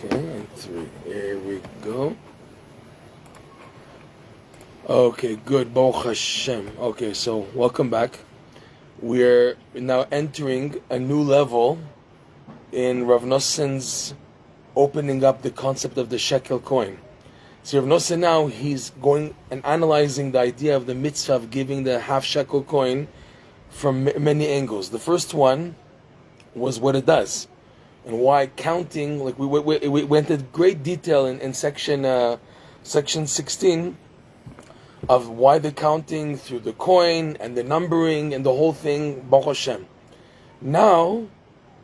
Okay, and 3. Here we go. Okay, good. Baruch Hashem. Okay, so welcome back. We're now entering a new level in Rav Noson's opening up the concept of the shekel coin. So Rav Noson now, he's going and analyzing the idea of the mitzvah of giving the half-shekel coin from many angles. The first one was what it does and why counting, like we went into great detail in section 16 of why the counting through the coin and the numbering and the whole thing, Baruch Hashem. Now,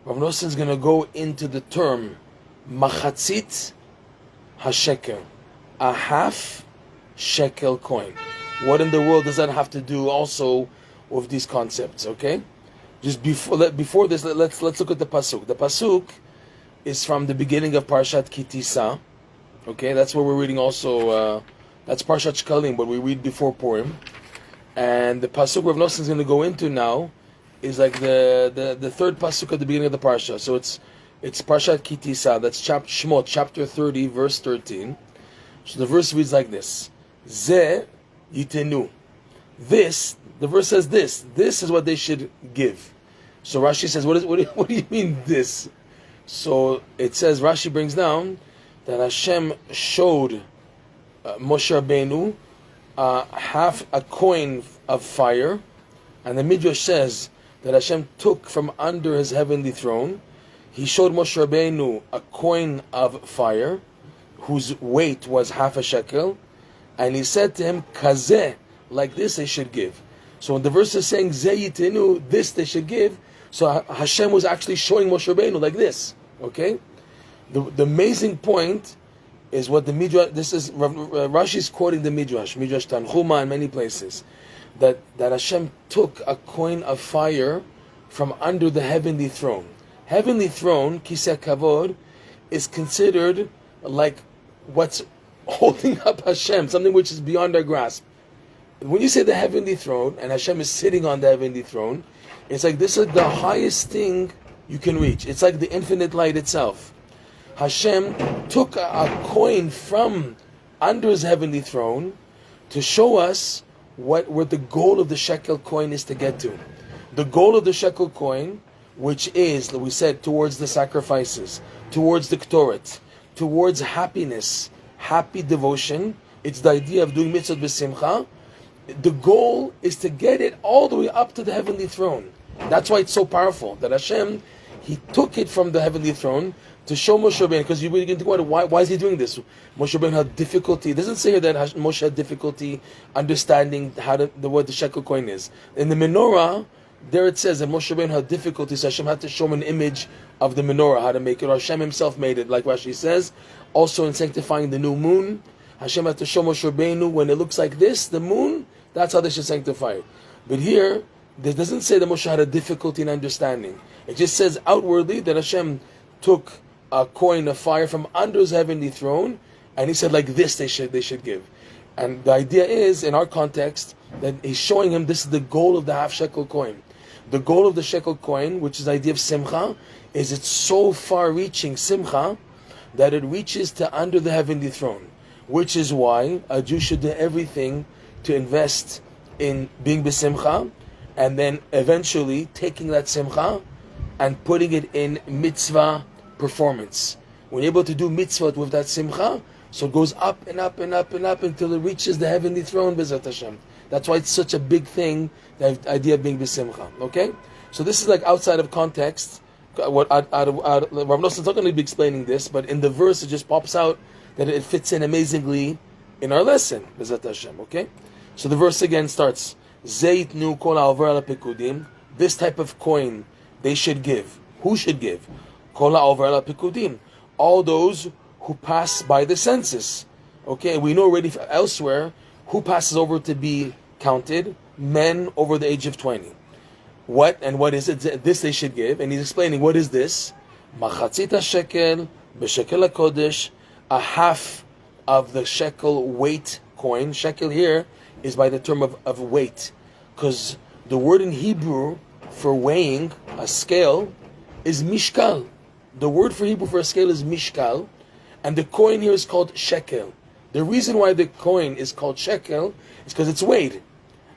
Rav Noson is going to go into the term machatzit hashekel, a half shekel coin. What in the world does that have to do also with these concepts? Okay, just before this, let's look at the pasuk. The pasuk is from the beginning of Parshat Kitisa. Okay, that's where we're reading also. That's Parshat Shkalim, but we read before Purim. And the pasuk Rav Noson is going to go into now is like the third pasuk at the beginning of the parsha. So it's Parshat Kitisa. That's Shmot, chapter 30, verse 13. So the verse reads like this: Ze yitenu. This, the verse says this. This is what they should give. So Rashi says, what do you mean this? So it says, Rashi brings down that Hashem showed Moshe Rabbeinu half a coin of fire, and the Midrash says that Hashem took from under His heavenly throne. He showed Moshe Rabbeinu a coin of fire, whose weight was half a shekel, and He said to him, "Kazeh, like this they should give." So when the verse is saying "Zeh yitenu," this they should give, so Hashem was actually showing Moshe Rabbeinu like this. Okay, the amazing point is what the Midrash. This is Rashi's quoting the Midrash Tanchuma in many places, that Hashem took a coin of fire from under the heavenly throne. Heavenly throne, Kisei Kavod, is considered like what's holding up Hashem, something which is beyond our grasp. When you say the heavenly throne, and Hashem is sitting on the heavenly throne, it's like this is the highest thing you can reach. It's like the infinite light itself. Hashem took a coin from under His heavenly throne to show us where the goal of the shekel coin is to get to. The goal of the shekel coin, which is, we said, towards the sacrifices, towards the ktoret, towards happiness, happy devotion. It's the idea of doing mitzvot b'simcha. The goal is to get it all the way up to the heavenly throne. That's why it's so powerful that Hashem, He took it from the heavenly throne to show Moshe Rabbeinu, because you can think about it, why is He doing this? Moshe Rabbeinu had difficulty. It doesn't say here that Moshe had difficulty understanding what the shekel coin is. In the menorah, there it says that Moshe Rabbeinu had difficulty, so Hashem had to show him an image of the menorah, how to make it. Or Hashem Himself made it, like Rashi says. Also in sanctifying the new moon, Hashem had to show Moshe Rabbeinu when it looks like this, the moon, that's how they should sanctify it. But here, it doesn't say that Moshe had a difficulty in understanding. It just says outwardly that Hashem took a coin of fire from under His heavenly throne, and He said like this they should give. And the idea is, in our context, that He's showing him this is the goal of the half-shekel coin. The goal of the shekel coin, which is the idea of simcha, is it's so far-reaching simcha that it reaches to under the heavenly throne. Which is why a Jew should do everything to invest in being besimcha, and then eventually taking that simcha and putting it in mitzvah performance. When you're able to do mitzvah with that simcha, so it goes up and up and up and up until it reaches the heavenly throne, B'ezrat Hashem. That's why it's such a big thing, the idea of being besimcha. Okay? So this is like outside of context. Rav Noson's not going to be explaining this, but in the verse it just pops out that it fits in amazingly in our lesson, B'ezrat Hashem. Okay? So the verse again starts, Zeit nu kol ha'over al pikudim. This type of coin they should give. Who should give? Kol ha'over al pikudim. All those who pass by the census. Okay, we know already elsewhere who passes over to be counted. Men over the age of 20. What is it? This they should give. And he's explaining what is this. Machatzit shekel b'shekel hakodesh, a half of the shekel weight coin. Shekel here is by the term of weight, because the word in Hebrew for weighing a scale is mishkal. The word for Hebrew for a scale is mishkal, And the coin here is called shekel. The reason why the coin is called shekel is because it's weighed.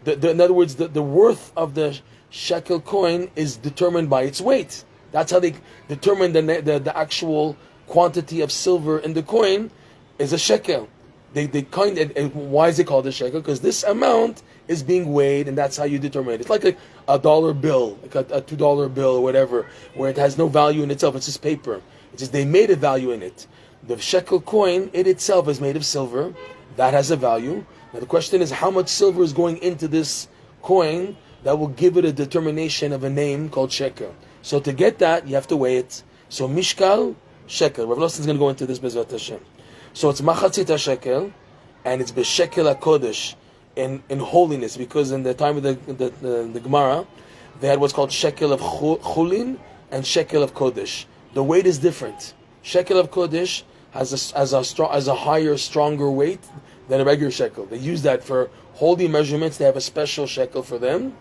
In other words, the worth of the shekel coin is determined by its weight. That's how they determine the actual quantity of silver in the coin is a shekel. Why is it called a shekel? Because this amount is being weighed, and that's how you determine it. It's like a dollar bill, like a $2 bill or whatever, where it has no value in itself. It's just paper. It's just they made a value in it. The shekel coin, it itself is made of silver. That has a value. Now the question is, how much silver is going into this coin that will give it a determination of a name called shekel? So to get that, you have to weigh it. So mishkal, shekel. Rav Noson is going to go into this Bezrat Hashem. So it's machatzit shekel, and it's b'shekel hakodesh in holiness, because in the time of the Gemara, they had what's called shekel of chulin and shekel of kodesh. The weight is different. Shekel of kodesh has a higher, stronger weight than a regular shekel. They use that for holy measurements. They have a special shekel for them,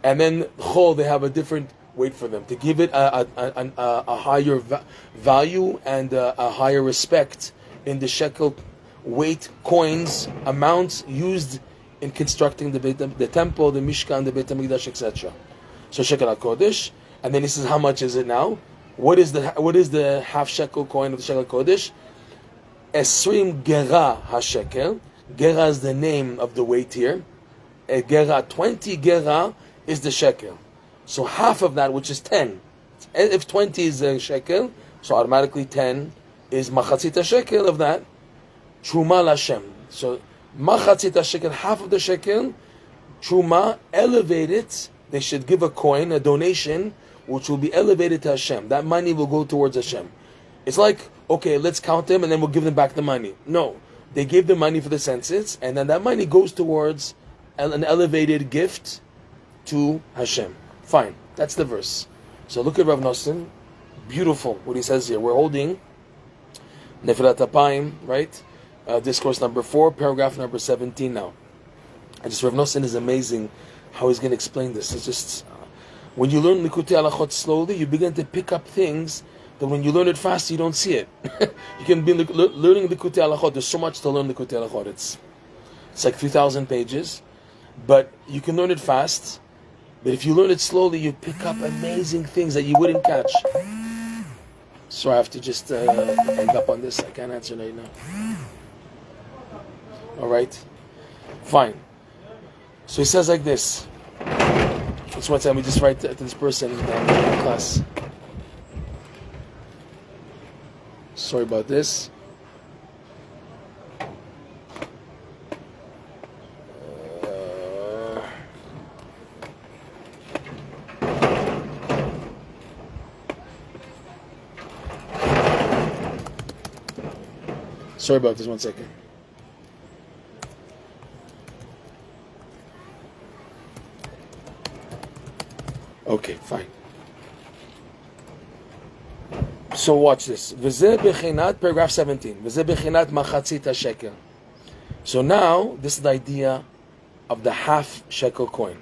and then chol, they have a different weight for them to give it a higher value and a higher respect in the shekel weight coins amounts used in constructing the temple, the mishkan, the Beit HaMikdash, etc. So shekel hakodesh, and then he says, how much is it now? What is the half shekel coin of the shekel kodesh? Esrim gera hashekel. Gera is the name of the weight here. A gera, 20 gera is the shekel. So half of that, which is 10. If 20 is a shekel, so automatically 10 is machatzit shekel of that. Truma Lashem. So machatzit shekel, half of the shekel, truma, elevate it. They should give a coin, a donation, which will be elevated to Hashem. That money will go towards Hashem. It's like, okay, let's count them and then we'll give them back the money. No. They gave the money for the census, and then that money goes towards an elevated gift to Hashem. Fine. That's the verse. So look at Rav Noson. Beautiful what he says here. We're holding Nefilat Apayim, right? Discourse number 4, paragraph number 17 now. Rav Noson is amazing how he's going to explain this. It's just... when you learn Likutey Halakhot slowly, you begin to pick up things that when you learn it fast, you don't see it. You can be learning Likutey Halakhot. There's so much to learn Likutey Halakhot. It's like 3,000 pages, but you can learn it fast. But if you learn it slowly, you pick up amazing things that you wouldn't catch. So I have to just hang up on this. I can't answer right now. All right, fine. So he says like this. It's one time we just write to this person in class. Sorry about this. Sorry about this, 1 second. Okay, fine. So watch this. V'zeh bechinat, paragraph 17. V'zeh bechinat machatzit hashekel. So now, this is the idea of the half shekel coin.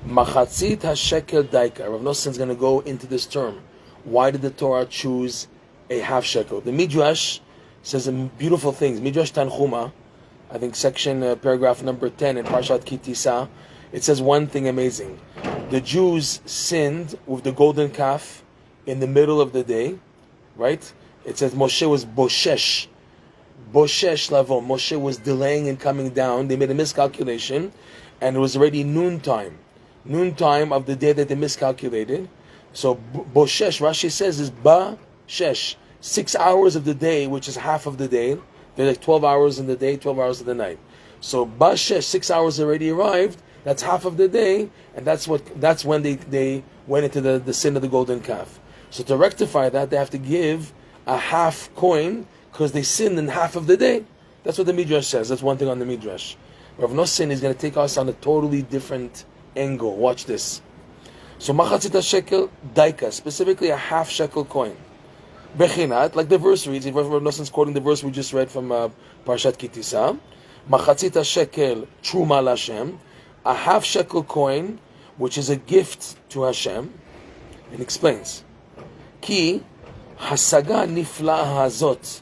Machatzit hashekel daika. Rav Noson is going to go into this term. Why did the Torah choose a half shekel? The Midrash says some beautiful things. Midrash Tanchuma, I think section, paragraph number 10 in Parshat Ki Tisa, it says one thing amazing. The Jews sinned with the golden calf in the middle of the day, right? It says Moshe was boshesh lavo. Moshe was delaying and coming down. They made a miscalculation, and it was already noontime of the day that they miscalculated. So boshesh, Rashi says, is ba-shesh, 6 hours of the day, which is half of the day. They're like 12 hours in the day, 12 hours of the night. So ba-shesh, 6 hours already arrived. That's half of the day, and that's when they went into the sin of the golden calf. So to rectify that, they have to give a half coin because they sinned in half of the day. That's what the Midrash says. That's one thing on the Midrash. Rav Noson is going to take us on a totally different angle. Watch this. So machatzit shekel daika, specifically a half shekel coin. Bechinat, like the verse reads, Rav Noson's quoting the verse we just read from Parshat Ki Tisa. Machatzit shekel truma l'Hashem, a half shekel coin, which is a gift to Hashem. And explains. Ki hasaga nifla hazot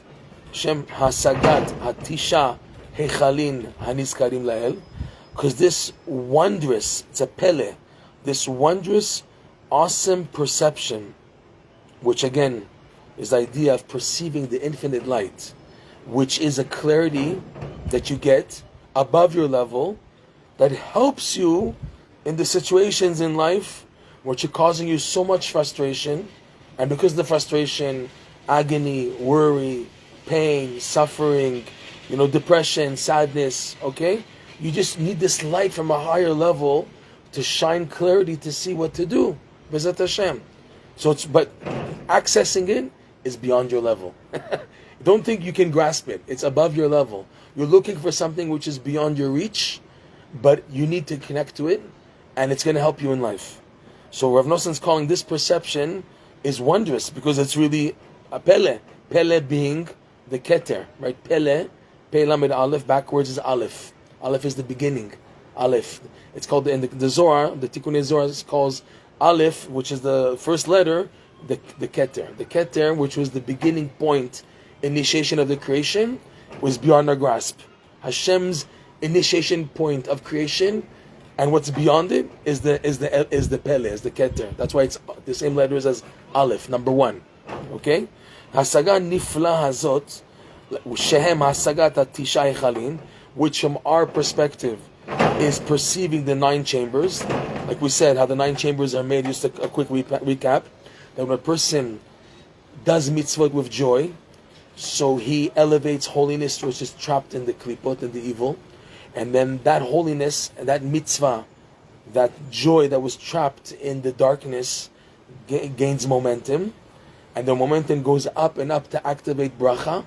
Shem Hasagat Hatisha Hechalin Hanizkarim Lael, because this wondrous, it's a pele, this wondrous, awesome perception, which again is the idea of perceiving the infinite light, which is a clarity that you get above your level that helps you in the situations in life which are causing you so much frustration, and because of the frustration, agony, worry, pain, suffering, depression, sadness, okay? You just need this light from a higher level to shine clarity to see what to do. B'ezrat Hashem. But accessing it is beyond your level. Don't think you can grasp it. It's above your level. You're looking for something which is beyond your reach, but you need to connect to it, and it's going to help you in life. So Rav Noson's calling this perception is wondrous because it's really a pele. Pele being the keter, right? Pele, Pe Lamed Aleph, backwards is Aleph. Aleph is the beginning. Aleph. It's called in the Zohar, the Tikkunei Zohar calls Aleph, which is the first letter, the keter. The keter, which was the beginning point, initiation of the creation, was beyond our grasp. Hashem's initiation point of creation, and what's beyond it is the pele, is the keter. That's why it's the same letters as Aleph, number 1. Okay? Hasaga nifla hazot, shehem hasagat tisha echalin, which from our perspective is perceiving the 9 chambers. Like we said, how the 9 chambers are made. Just a quick recap. That when a person does mitzvot with joy, so he elevates holiness, which is trapped in the klipot, in the evil. And then that holiness, that mitzvah, that joy that was trapped in the darkness gains momentum. And the momentum goes up and up to activate bracha.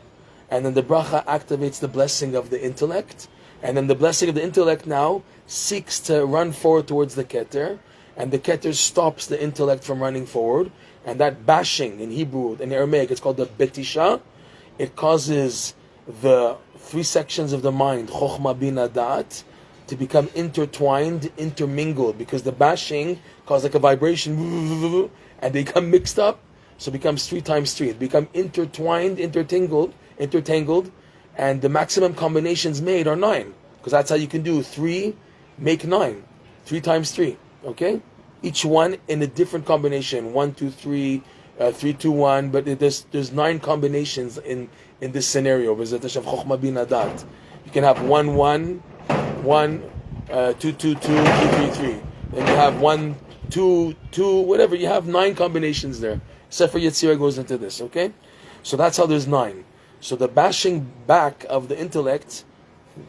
And then the bracha activates the blessing of the intellect. And then the blessing of the intellect now seeks to run forward towards the keter. And the keter stops the intellect from running forward. And that bashing in Hebrew, in Aramaic, it's called the betisha. It causes the 3 sections of the mind, chokhmah, bina, da'at, to become intertwined, intermingled, because the bashing causes like a vibration, and they become mixed up, so it becomes 3 times 3. It become intertwined, intertangled, and the maximum combinations made are 9, because that's how you can do 3, make 9, 3 times 3, okay? Each one in a different combination, 1, 2, 3, 3, 2, 1, but there's 9 combinations in this scenario. You can have 1, 1, 1, 2, 2, 2, 3, 3, 3. Then you have 1, 2, 2, whatever. You have 9 combinations there. Except for Yetzirah goes into this, okay? So that's how there's 9. So the bashing back of the intellect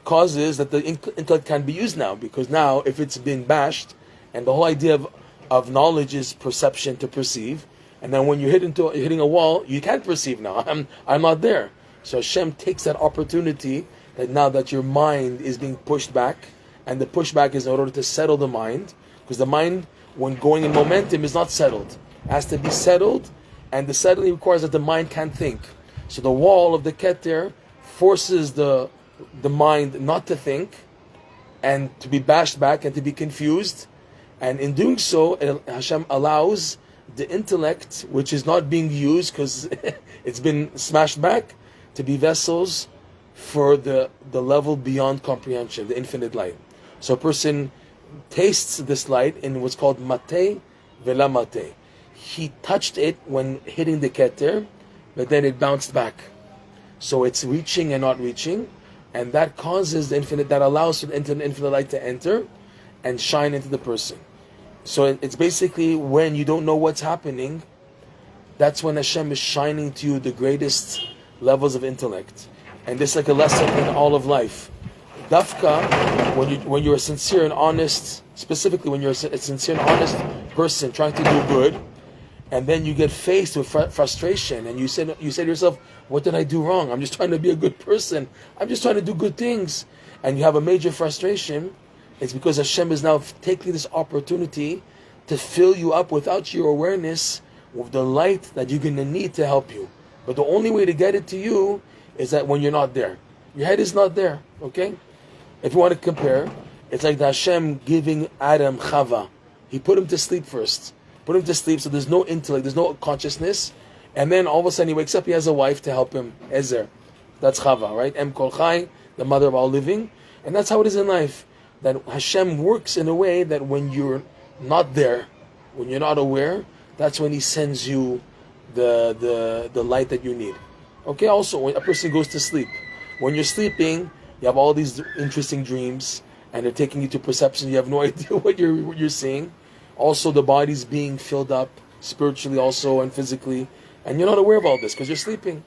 causes that the intellect can be used now, because now if it's been bashed, and the whole idea of knowledge is perception, to perceive, and then when you're hitting a wall, you can't perceive now. I'm not there. So Hashem takes that opportunity that now that your mind is being pushed back, and the pushback is in order to settle the mind, because the mind, when going in momentum, is not settled. It has to be settled, and the settling requires that the mind can't think. So the wall of the keter forces the mind not to think, and to be bashed back, and to be confused. And in doing so, Hashem allows the intellect, which is not being used because it's been smashed back, to be vessels for the level beyond comprehension, the infinite light. So a person tastes this light in what's called mate vela mate. He touched it when hitting the keter, but then it bounced back. So it's reaching and not reaching, and that causes the infinite, that allows for the infinite light to enter and shine into the person. So it's basically when you don't know what's happening, that's when Hashem is shining to you the greatest levels of intellect. And this is like a lesson in all of life. Dafka, when you're a sincere and honest, specifically when you're a sincere and honest person trying to do good, and then you get faced with frustration, and you say to yourself, what did I do wrong? I'm just trying to be a good person. I'm just trying to do good things. And you have a major frustration. It's because Hashem is now taking this opportunity to fill you up without your awareness with the light that you're going to need to help you. But the only way to get it to you is that when you're not there. Your head is not there, okay? If you want to compare, it's like the Hashem giving Adam Chava. He put him to sleep first. Put him to sleep so there's no intellect, there's no consciousness. And then all of a sudden he wakes up, he has a wife to help him, Ezer. That's Chava, right? Em Kol Chai, the mother of all living. And that's how it is in life. That Hashem works in a way that when you're not there, when you're not aware, that's when He sends you the light that you need. Okay, also, when a person goes to sleep, when you're sleeping, you have all these interesting dreams, and they're taking you to perception. You have no idea what you're seeing. Also, the body's being filled up spiritually also and physically, and you're not aware of all this because you're sleeping.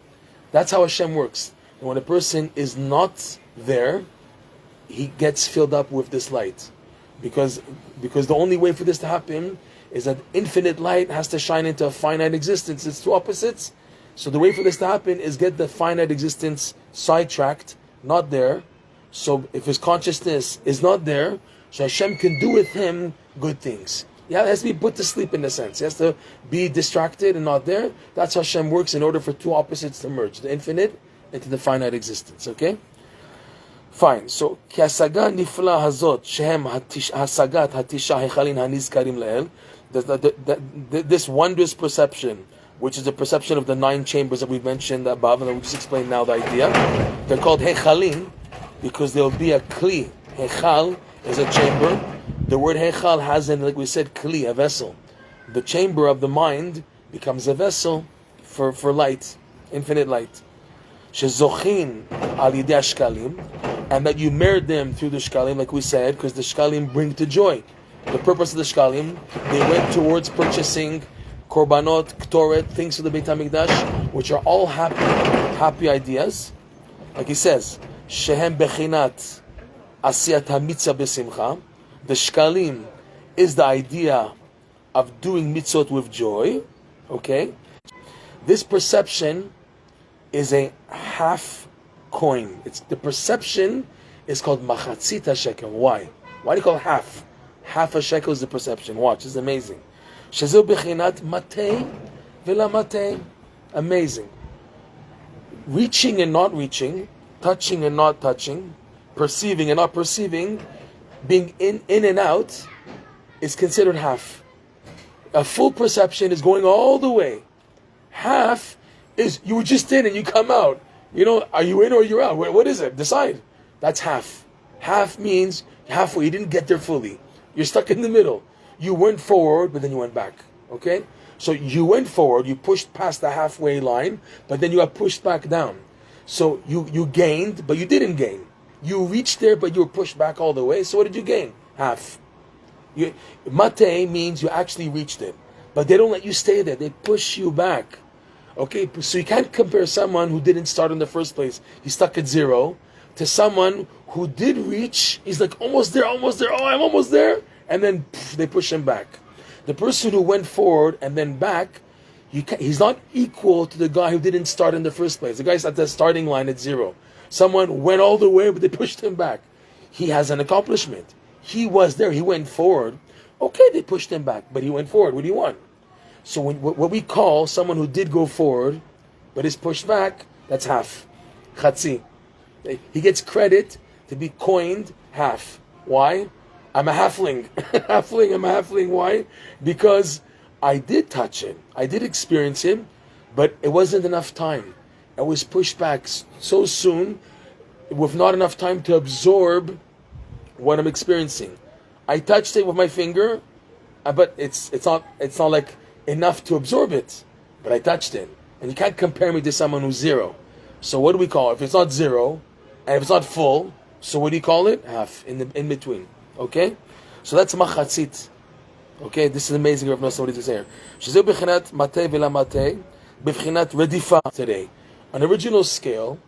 That's how Hashem works. And when a person is not there, he gets filled up with this light. Because the only way for this to happen is that infinite light has to shine into a finite existence. It's two opposites. So the way for this to happen is get the finite existence sidetracked, not there. So if his consciousness is not there, so Hashem can do with him good things. Yeah, it has to be put to sleep in a sense. He has to be distracted and not there. That's how Hashem works in order for two opposites to merge, the infinite into the finite existence. Okay? Fine. So, ki hasaga nifla hazot shehem hasagat hatisha hechalin hanizkarim leel. This wondrous perception, which is the perception of the 9 chambers that we've mentioned above, and we just explained now the idea. They're called hechalin because there will be a kli. Hechal is a chamber. The word hechal has in, like we said, kli, a vessel. The chamber of the mind becomes a vessel for light, infinite light. Shezochin al yidei shkalim, and that you merit them through the shkalim, like we said, because the shkalim bring to joy. The purpose of the shkalim, they went towards purchasing korbanot, ktoret, things for the Beit HaMikdash, which are all happy ideas. Like he says, shehem bechinat asiyat ha-mitzvah b'simcha. The shkalim is the idea of doing mitzvot with joy. Okay? This perception is a half coin. The perception is called machatzit ha-shekel. Why? Why do you call it half? Half a shekel is the perception. Watch, it's amazing. Shezu bechinat matei vela matei. Amazing. Reaching and not reaching, touching and not touching, perceiving and not perceiving, being in and out is considered half. A full perception is going all the way. Half is you were just in and you come out. You know, are you in or you're out? What is it? Decide. That's half. Half means halfway. You didn't get there fully. You're stuck in the middle. You went forward, but then you went back. Okay? So you went forward, you pushed past the halfway line, but then you got pushed back down. So you gained, but you didn't gain. You reached there, but you were pushed back all the way. So what did you gain? Half. Mate means you actually reached it. But they don't let you stay there. They push you back. Okay? So you can't compare someone who didn't start in the first place. He's stuck at 0. To someone who did reach. He's like, almost there. Oh, I'm almost there. And then they push him back. The person who went forward and then back, he's not equal to the guy who didn't start in the first place. The guy's at the starting line at 0. Someone went all the way, but they pushed him back. He has an accomplishment. He was there. He went forward. Okay, they pushed him back, but he went forward. What do you want? So what we call someone who did go forward, but is pushed back, that's half. Chatzi. He gets credit to be coined half. Why? I'm a halfling. I'm a halfling. Why? Because I did touch him. I did experience him, but it wasn't enough time. I was pushed back so soon with not enough time to absorb what I'm experiencing. I touched it with my finger, but it's not like enough to absorb it. But I touched it. And you can't compare me to someone who's 0. So what do we call it? If it's not 0, and if it's not full, so what do you call it? Half, in between. Okay? So that's machatzit. Okay? This is amazing. Rebbe Noson, what he's saying here. Shezu b'chinat matei v'la matei, b'chinat redifa today. An original scale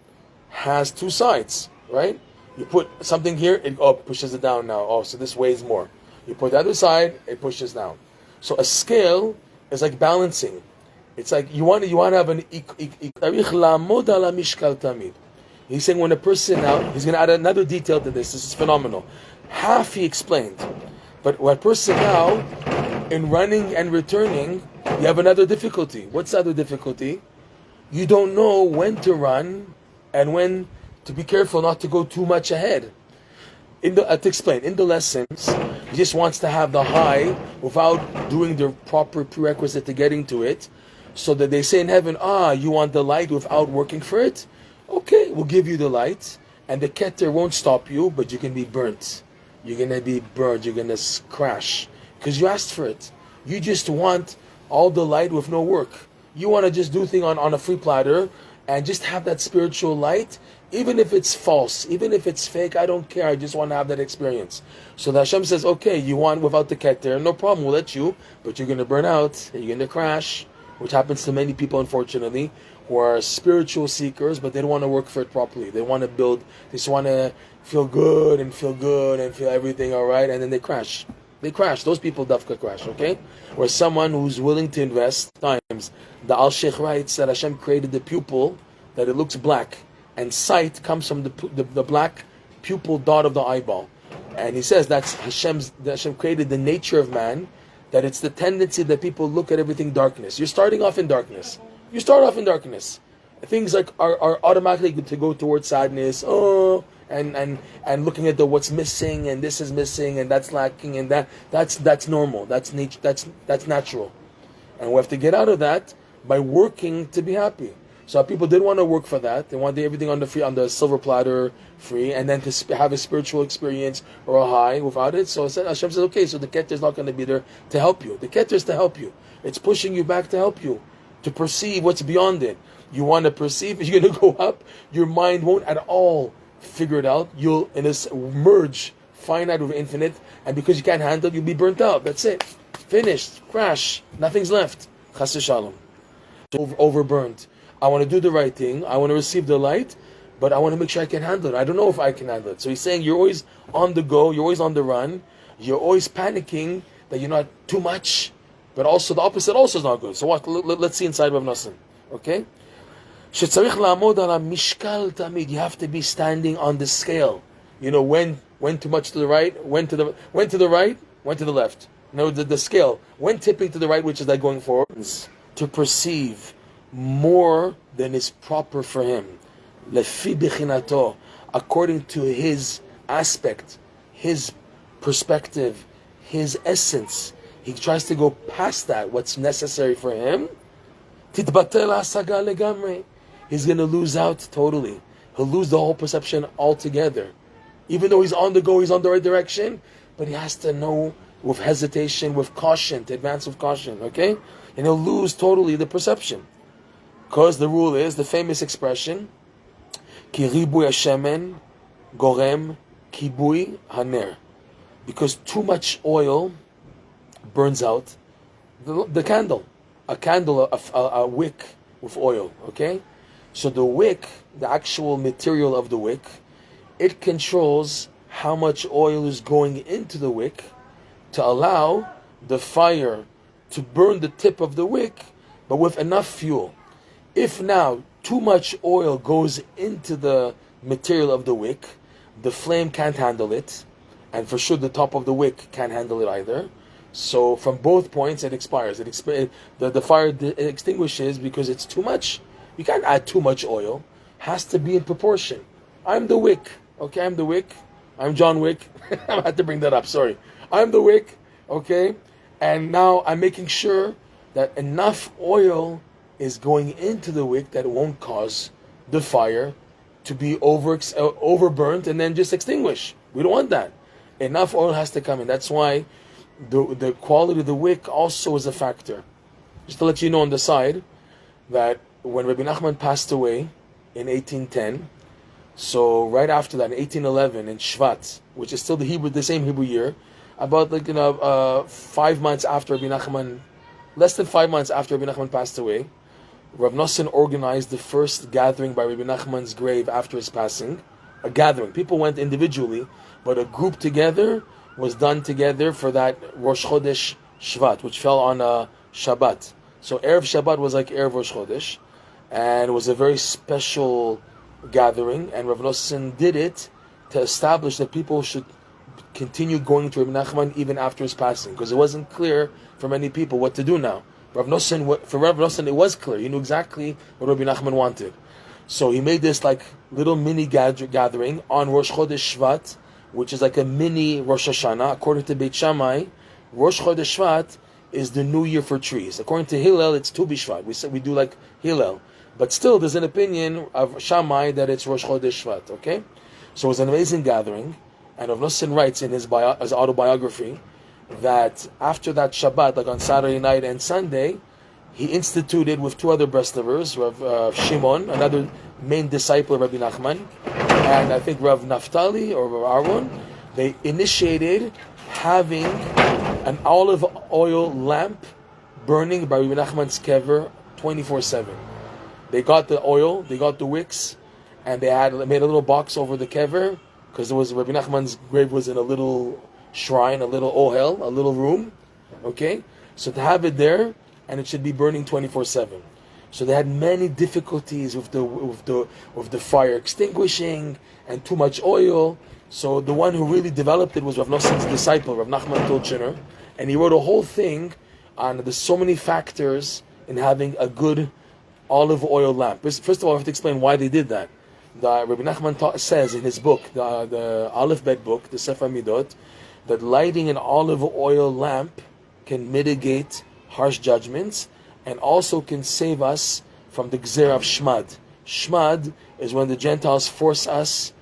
has 2 sides, right? You put something here, it pushes it down now. Oh, so this weighs more. You put the other side, it pushes down. So a scale is like balancing. It's like you want to have an He's saying when a person now, he's going to add another detail to this. This is phenomenal. Half he explained. But when a person now, in running and returning, you have another difficulty. What's the other difficulty? You don't know when to run and when to be careful not to go too much ahead. To explain, in the lessons, he just wants to have the high without doing the proper prerequisite to getting to it. So that they say in heaven, you want the light without working for it? Okay, okay, we'll give you the light, and the keter won't stop you, but you can be burnt. You're going to be burned. You're going to crash because you asked for it. You just want all the light with no work. You want to just do things on a free platter and just have that spiritual light, even if it's false, even if it's fake. I don't care. I just want to have that experience. So the Hashem says, okay, you want without the keter, no problem, we'll let you, but you're going to burn out and you're going to crash, which happens to many people, unfortunately, who are spiritual seekers, but they don't want to work for it properly. They want to build, they just want to feel good and feel everything all right, and then they crash. They crash. Those people dafka crash, okay? Or someone who's willing to invest times. The Al-Sheikh writes that Hashem created the pupil, that it looks black, and sight comes from the black pupil dot of the eyeball. And he says that Hashem created the nature of man, that it's the tendency that people look at everything darkness. You're starting off in darkness. You start off in darkness. Things like are automatically to go towards sadness. And looking at what's missing, and this is missing, and that's lacking, and that's normal. That's nature. That's natural. And we have to get out of that by working to be happy. So people didn't want to work for that. They wanted everything on the silver platter, free, and then to have a spiritual experience or a high without it. So Hashem says, okay, so the keter is not going to be there to help you. The keter is to help you. It's pushing you back to help you, to perceive what's beyond it. You want to perceive, you're going to go up, your mind won't at all figure it out. You'll, in this merge, finite with infinite, and because you can't handle it, you'll be burnt out. That's it. Finished. Crash. Nothing's left. Chas v'shalom. Overburned. I want to do the right thing. I want to receive the light, but I want to make sure I can handle it. I don't know if I can handle it. So he's saying you're always on the go, you're always on the run, you're always panicking that you're not too much, but also the opposite also is not good. So what? Let's see inside of Noson. Okay? You have to be standing on the scale. You know, when too much to the right, when to the right, when to the left. You know, the scale. When tipping to the right, which is like going forward, to perceive more than is proper for him. Lefi bechinato, according to his aspect, his perspective, his essence. He tries to go past that, what's necessary for him. Titbatel hasaga legamre. He's going to lose out totally. He'll lose the whole perception altogether. Even though he's on the go, he's on the right direction, but he has to know with hesitation, with caution, to advance with caution, okay? And he'll lose totally the perception. Because the rule is, the famous expression, Ki ribuy hashemen gorem kibui haner. Because too much oil burns out the candle. A candle, a wick with oil, okay? So the wick, the actual material of the wick, it controls how much oil is going into the wick to allow the fire to burn the tip of the wick, but with enough fuel. If now too much oil goes into the material of the wick, the flame can't handle it, and for sure the top of the wick can't handle it either. So from both points it expires. The fire extinguishes because it's too much. You can't add too much oil. Has to be in proportion. I'm the wick. Okay, I'm the wick. I'm John Wick. I had to bring that up, sorry. I'm the wick, okay? And now I'm making sure that enough oil is going into the wick that it won't cause the fire to be overburnt and then just extinguish. We don't want that. Enough oil has to come in. That's why the quality of the wick also is a factor. Just to let you know on the side that when Rebbe Nachman passed away in 1810, so right after that, in 1811, in Shvat, which is still the same Hebrew year, about 5 months after Rebbe Nachman, less than 5 months after Rebbe Nachman passed away, Rav Noson organized the first gathering by Rebbe Nachman's grave after his passing. A gathering. People went individually, but a group together was done together for that Rosh Chodesh Shvat, which fell on a Shabbat. So Erev Shabbat was like Erev Rosh Chodesh, and it was a very special gathering, and Rav Noson did it to establish that people should continue going to Rebbe Nachman even after his passing, because it wasn't clear for many people what to do now. For Rav Noson, it was clear. He knew exactly what Rebbe Nachman wanted. So he made this like little mini gathering on Rosh Chodesh Shvat, which is like a mini Rosh Hashanah. According to Beit Shammai, Rosh Chodesh Shvat is the new year for trees. According to Hillel, it's Tu B'Shvat. We do like Hillel. But still, there's an opinion of Shammai that it's Rosh Chodesh Shvat, okay? So it was an amazing gathering, and Rav Noson writes in his autobiography that after that Shabbat, like on Saturday night and Sunday, he instituted with two other Breslovers, Rav Shimon, another main disciple of Rabbi Nachman, and I think Rav Naftali or Rav Aaron, they initiated having an olive oil lamp burning by Rabbi Nachman's kever 24/7. They got the oil, they got the wicks, and they made a little box over the kever, because Rabbi Nachman's grave was in a little shrine, a little ohel, a little room, okay? So to have it there, and it should be burning 24/7. So they had many difficulties with the fire extinguishing and too much oil. So the one who really developed it was Rav Noson's disciple, Rav Nachman Tolchiner, and he wrote a whole thing on there's so many factors in having a good olive oil lamp. First of all, I have to explain why they did that. Rabbi Nachman says in his book, the Aleph Bet book, the Sefer Midot, that lighting an olive oil lamp can mitigate harsh judgments and also can save us from the gzera of shmad. Shmad is when the Gentiles force us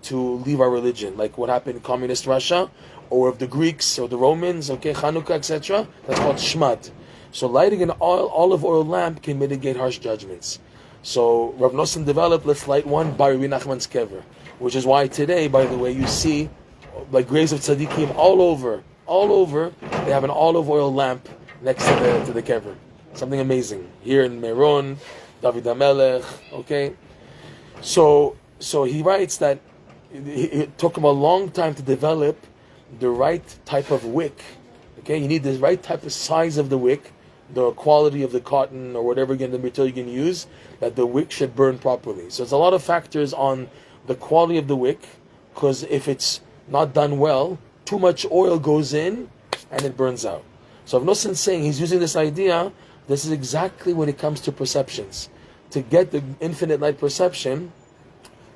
to leave our religion, like what happened in communist Russia, or of the Greeks or the Romans, okay, Chanukah, etc. That's called shmad. So lighting an olive oil lamp can mitigate harsh judgments. So Rav Noson developed, let's light one by Rabbi Nachman's kever, which is why today, by the way, you see like graves of tzaddikim all over. They have an olive oil lamp next to the kever. Something amazing here in Meron, David HaMelech. Okay, so he writes that it took him a long time to develop the right type of wick. Okay, you need the right type of size of the wick, the quality of the cotton or whatever the material you can use, that the wick should burn properly. So it's a lot of factors on the quality of the wick, because if it's not done well, too much oil goes in and it burns out. So Rav Noson's saying, he's using this idea, this is exactly when it comes to perceptions. To get the infinite light perception,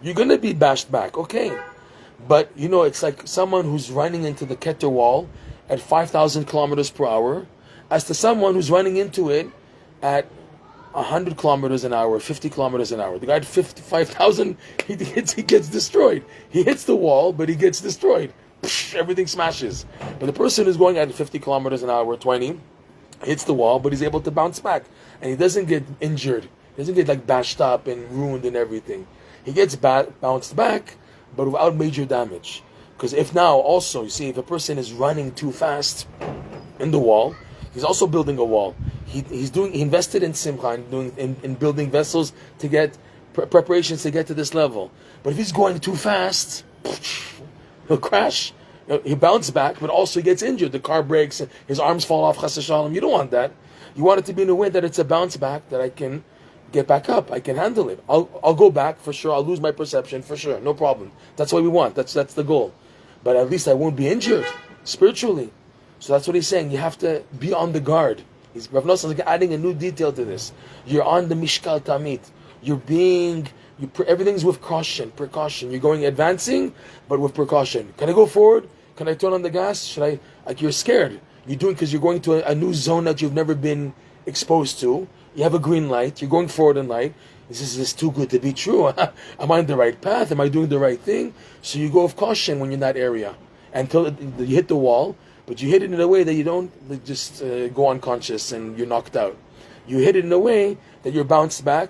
you're going to be bashed back, okay. But, it's like someone who's running into the Keter wall at 5,000 kilometers per hour, as to someone who's running into it at 100 kilometers an hour, 50 kilometers an hour. The guy at 55,000, he gets destroyed. He hits the wall, but he gets destroyed. Everything smashes. But the person who's going at 50 kilometers an hour, 20, hits the wall, but he's able to bounce back. And he doesn't get injured. He doesn't get bashed up and ruined and everything. He gets bounced back, but without major damage. Because if now also, you see, if a person is running too fast in the wall, he's also building a wall. He invested in simcha, in building vessels to get preparations to get to this level. But if he's going too fast, he'll crash. He bounces back, but also he gets injured. The car breaks, his arms fall off. Chas v'shalom. You don't want that. You want it to be in a way that it's a bounce back, that I can get back up. I can handle it. I'll go back for sure. I'll lose my perception for sure. No problem. That's what we want. That's the goal. But at least I won't be injured spiritually. So that's what he's saying. You have to be on the guard. Rav Noson is adding a new detail to this. You're on the mishkal tamid. Everything's with precaution. You're going advancing, but with precaution. Can I go forward? Can I turn on the gas? You're scared. You're doing because you're going to a new zone that you've never been exposed to. You have a green light. You're going forward in light. Is this too good to be true? Am I on the right path? Am I doing the right thing? So you go with caution when you're in that area until you hit the wall. But you hit it in a way that you don't just go unconscious and you're knocked out. You hit it in a way that you're bounced back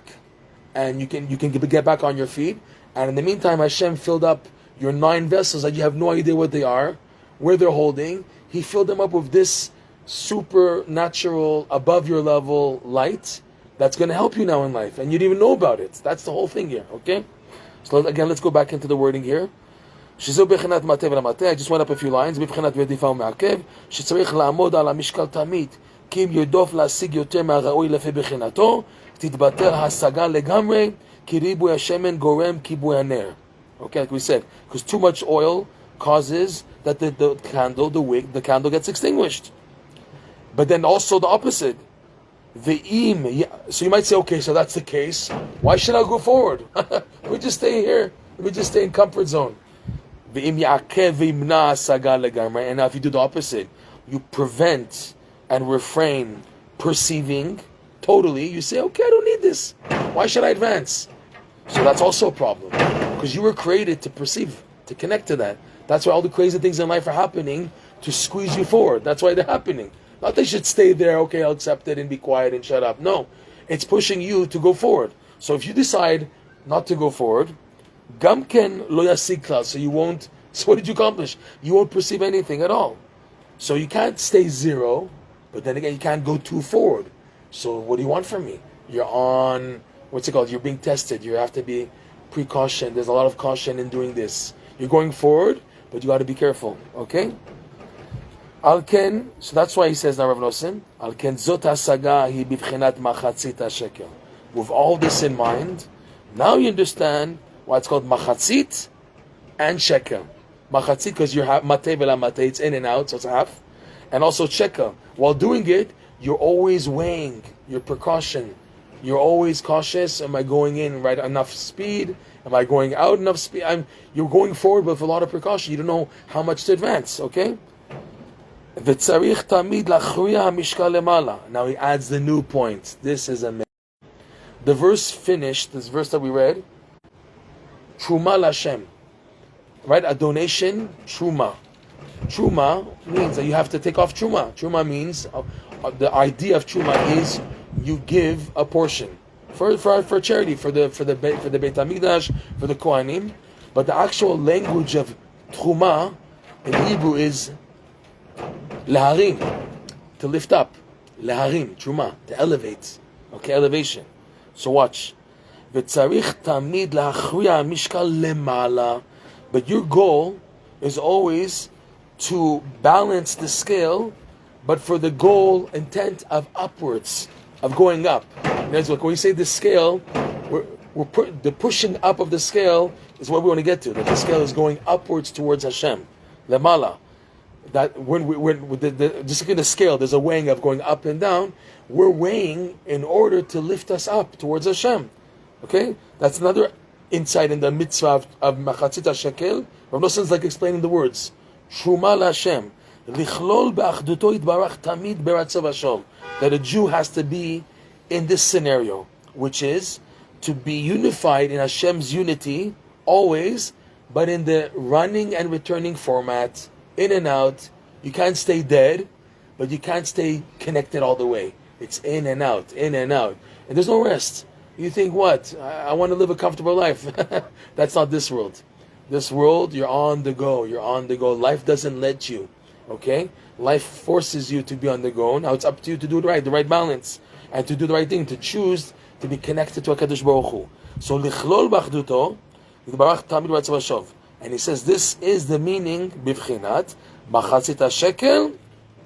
and you can get back on your feet. And in the meantime, Hashem filled up your 9 vessels that you have no idea what they are, where they're holding. He filled them up with this supernatural, above your level light that's going to help you now in life. And you didn't even know about it. That's the whole thing here, okay? So again, let's go back into the wording here. שזהו בחינת מטה ולמטה, I just went up a few lines, בבחינת ורדיפה ומעכב, שצריך לעמוד על המשקל תמיד, כי אם ירדוף להשיג יותר מהראוי לפי בחינתו, תתבטל השגה לגמרי, כי ריבוי השמן גורם כיבוי הנר. Okay, like we said, because too much oil causes that the candle, the wick, the candle gets extinguished. But then also the opposite. So you might say, okay, so that's the case. Why should I go forward? Let me just stay here. Let me just stay in comfort zone. And now if you do the opposite, you prevent and refrain perceiving totally. You say, okay, I don't need this. Why should I advance? So that's also a problem. Because you were created to perceive, to connect to that. That's why all the crazy things in life are happening, to squeeze you forward. That's why they're happening. Not that you should stay there, okay, I'll accept it and be quiet and shut up. No, it's pushing you to go forward. So if you decide not to go forward, Gamken lo yasig klal, so you won't, so what did you accomplish? You won't perceive anything at all. So you can't stay zero, but then again, you can't go too forward. So what do you want from me? You're on, what's it called? You're being tested. You have to be precaution. There's a lot of caution in doing this. You're going forward, but you got to be careful. Okay? Alken, so that's why he says now, Rav Noson, Alken zot hasaga hi bivchinat machatzit hashekel. With all this in mind, now you understand why it's called machatzit and shekel. Machatzit because you're matei vela matei, it's in and out, so it's a half. And also shekel. While doing it, you're always weighing your precaution. You're always cautious. Am I going in right enough speed? Am I going out enough speed? You're going forward with a lot of precaution. You don't know how much to advance, okay? Now he adds the new point. This is amazing. The verse finished, this verse that we read, Truma Lashem. Right? A donation, Truma. Truma means that you have to take off Truma. Truma means, the idea of Truma is you give a portion for charity, for the Beit HaMikdash, for the Kohanim. But the actual language of Truma in Hebrew is Laharim, to lift up. Laharim, Truma, to elevate. Okay, elevation. So watch. וצריך תמיד להכריע המשקל למעלה. But your goal is always to balance the scale, but for the goal, intent of upwards, of going up. And that's like when we say the scale, the pushing up of the scale is what we want to get to. That the scale is going upwards towards Hashem, lemala. That when just like in the scale, there's a weighing of going up and down. We're weighing in order to lift us up towards Hashem. Okay, that's another insight in the mitzvah of machatzit hashekel. Rav Noson is like explaining the words. Truma LaHashem. Lichlol be'achduto yitbarach tamid beratzav Hashem. That a Jew has to be in this scenario, which is to be unified in Hashem's unity always, but in the running and returning format, in and out. You can't stay dead, but you can't stay connected all the way. It's in and out, in and out. And there's no rest. You think, what? I want to live a comfortable life. That's not this world. This world, you're on the go. You're on the go. Life doesn't let you. Okay? Life forces you to be on the go. Now it's up to you to do it right, the right balance. And to do the right thing, to choose to be connected to HaKadosh Baruch Hu. So, lichlol b'achduto, yitbarach tamid b'ratzav Hashem. And he says, this is the meaning, bivchinat, machatzit hashekel,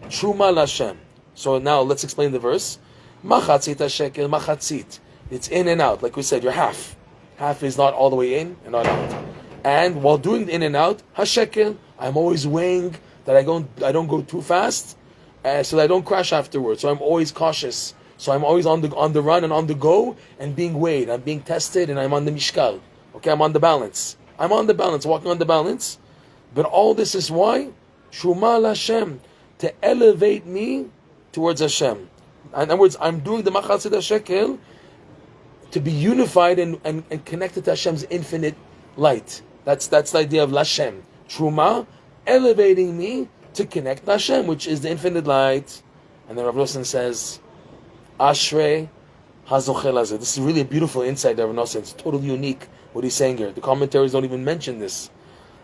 truma LaHashem. So now let's explain the verse. Machatzit hashekel, machatzit. It's in and out. Like we said, you're half. Half is not all the way in and not out. And while doing the in and out, hashekel, I'm always weighing that I don't go too fast, so that I don't crash afterwards. So I'm always cautious. So I'm always on the run and on the go and being weighed. I'm being tested and I'm on the mishkal. Okay, I'm on the balance. I'm on the balance, walking on the balance. But all this is why? Truma LaHashem, to elevate me towards Hashem. In other words, I'm doing the machatzit hashekel to be unified and connected to Hashem's infinite light. That's the idea of Lashem. Truma, elevating me to connect to Hashem, which is the infinite light. And then Rav Noson says, Ashrei hazochel hazeh. This is really a beautiful insight that Rav Noson. It's totally unique what he's saying here. The commentaries don't even mention this.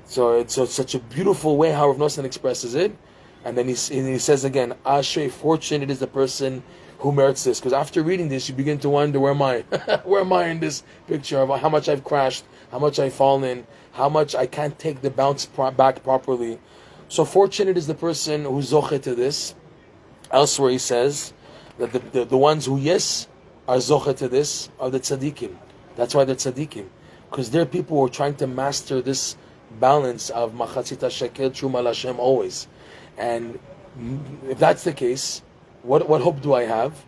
So it's such a beautiful way how Rav Noson expresses it. And then he says again, Ashrei, fortunate is the person who merits this. Because after reading this, you begin to wonder, where am I? Where am I in this picture of how much I've crashed, how much I've fallen, how much I can't take the bounce back properly. So fortunate is the person who's zoche to this. Elsewhere he says that the ones who, yes, are zoche to this are the tzaddikim. That's why they're tzaddikim. Because they're people who are trying to master this balance of machatzit hashekel, truma LaHashem always. And if that's the case, what hope do I have?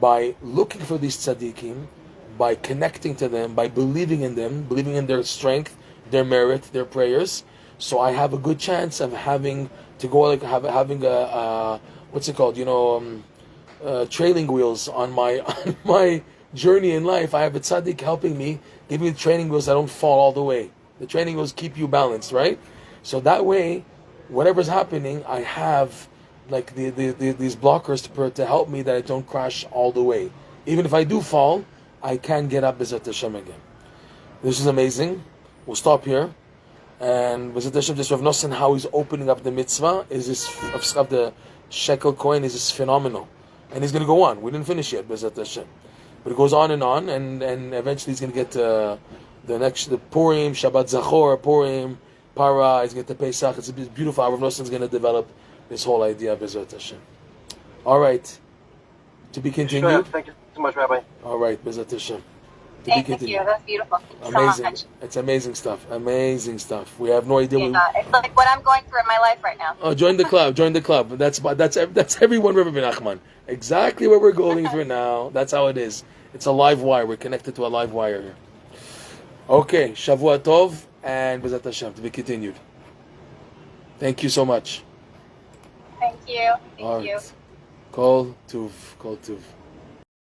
By looking for these tzaddikim, by connecting to them, by believing in them, believing in their strength, their merit, their prayers. So I have a good chance of having to go having a what's it called? Trailing wheels on my journey in life, I have a tzaddik helping me, giving me the training wheels. I don't fall all the way. The training wheels keep you balanced, right? So that way, whatever's happening, I have like these blockers to help me that I don't crash all the way. Even if I do fall, I can get up B'ezrat Hashem again. This is amazing. We'll stop here. And B'ezrat Hashem, just Rav Noson, how he's opening up the mitzvah is this of the shekel coin is just phenomenal. And he's going to go on. We didn't finish yet, B'ezrat Hashem. But it goes on, and eventually he's going to get the Purim, Shabbat Zachor, Purim, Para, he's going to get the Pesach. It's beautiful how Rav Noson's going to develop this whole idea of B'ezrat Hashem. All right. To be continued. Sure. Thank you so much, Rabbi. All right, B'ezrat Hashem. Thank you. That's beautiful. Thank you Amazing. so much. It's amazing stuff. Amazing stuff. We have no idea. Yeah, it's like what I'm going through in my life right now. Oh, join the club. Join the club. That's everyone, Rebbe Nachman. Exactly what we're going through now. That's how it is. It's a live wire. We're connected to a live wire here. Okay, Shavua Tov and B'ezrat Hashem to be continued. Thank you so much. Thank you. All Thank you. right. Kol Tuv.